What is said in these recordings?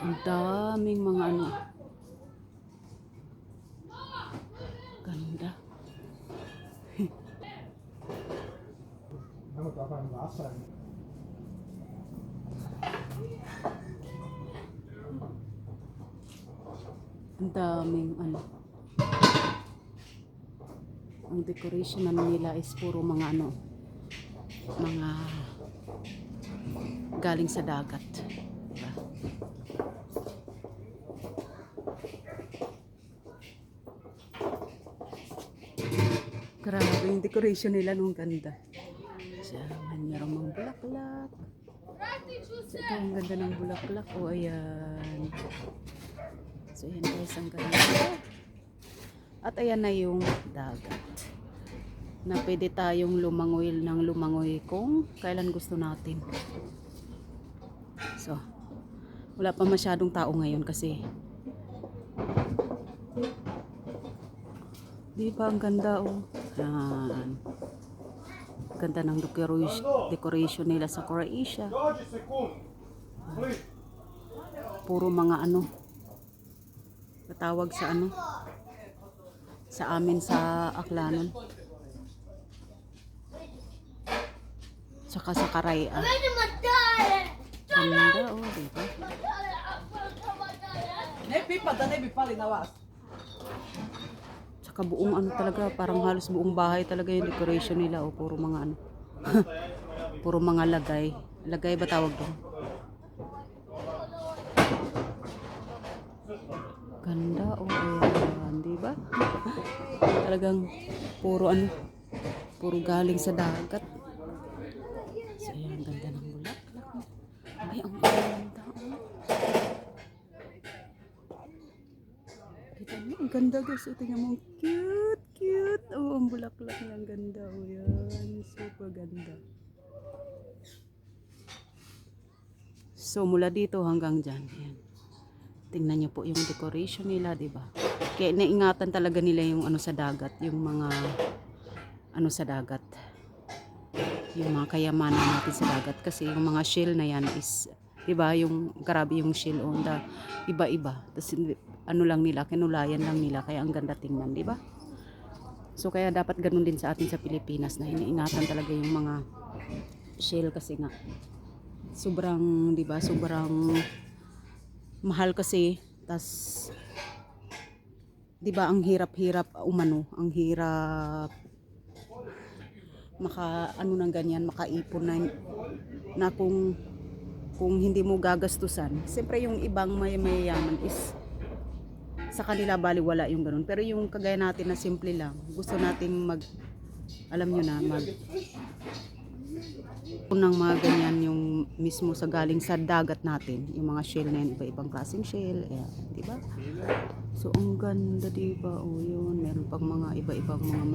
Ang daming mga ano. Ganda. Ang daming ano. Ang decoration nila is puro mga ano. Mga galing sa dagat. Diba? Grabe yung decoration nila nung ganda. Siya, mayroong mga bulaklak. So, ito ang ganda ng bulaklak. O, ayan. So, ayan guys, ang ganda. At ayan na yung dagat. Na pwede tayong lumangoy ng lumangoy kung kailan gusto natin. So, wala pa masyadong tao ngayon kasi di ba ang ganda oh. Yan. Ganda ng decoration nila sa Croatia. Puro mga ano natawag sa ano sa amin sa Aklanon. Tsaka sa Karaya. Ganda oh, diba? Tsaka buong ano talaga, parang halos buong bahay talaga yung decoration nila o puro mga ano. Puro mga lagay. Lagay ba tawag doon? Ganda oh, ayan, diba? Talagang puro ano, puro galing sa dagat. So ayan, ganda ng bulaklak. Ay, ang ganda oh. Kita mo, ang ganda guys. Tingnan mo, cute, cute. Oh, ang bulaklak niya, ang ganda. Oh, yan. Super ganda. So, mula dito hanggang dyan. Yan. Tingnan niyo po yung decoration nila, diba? Kaya naingatan talaga nila yung ano sa dagat. Yung mga ano sa dagat. Yung mga kayamanan natin sa dagat. Kasi yung mga shell na yan is, diba? Yung grabe yung shell on the iba-iba. Tapos ano lang nila, kinulayan lang nila. Kaya ang ganda tingnan, diba? So kaya dapat ganun din sa atin sa Pilipinas na iniingatan talaga yung mga shell kasi nga sobrang, diba? Sobrang mahal kasi. Tas diba ang hirap-hirap umano, ang hirap maka ano ng ganyan, makaipon na kung hindi mo gagastusan. Siyempre yung ibang mayayaman is sa kanila baliwala yung ganun. Pero yung kagaya natin na simple lang, gusto nating alam nyo na, ng mga ganyan yung mismo sa galing sa dagat natin. Yung mga shell na yan, iba-ibang klaseng shell. Ayan, diba? So, ang ganda, diba? O, yun. Meron pang mga iba-ibang mga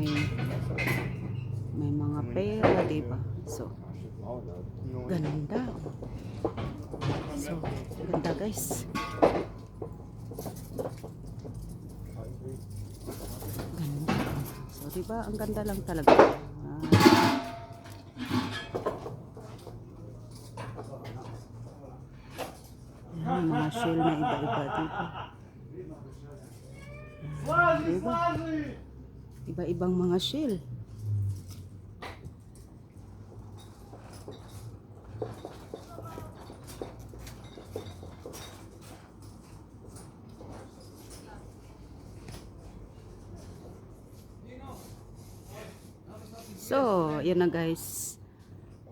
may mga pera, diba? So, ganda. So, ganda guys. Ganda. So, diba? Ang ganda lang talaga. Yan, mga shell na iba-iba dito. Diba? Iba-ibang mga shell. So, yan na guys.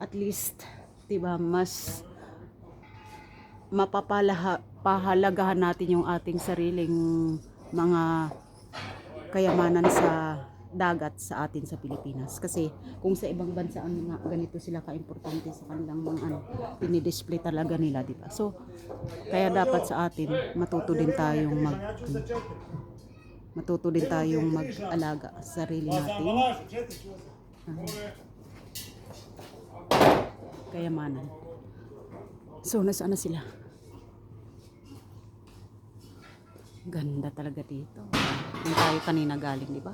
At least, 'di ba, mas mapapahalagahan natin yung ating sariling mga kayamanan sa dagat sa atin sa Pilipinas. Kasi kung sa ibang bansa nga ganito sila ka-importante sa kanilang mga ano, dinidisplay talaga nila, 'di ba? So, kaya dapat sa atin matuto din tayong mag-alaga sa sarili natin. Kayamanan. So, nasaan na sila? Ganda talaga dito. Yung tayo kanina galing, di ba?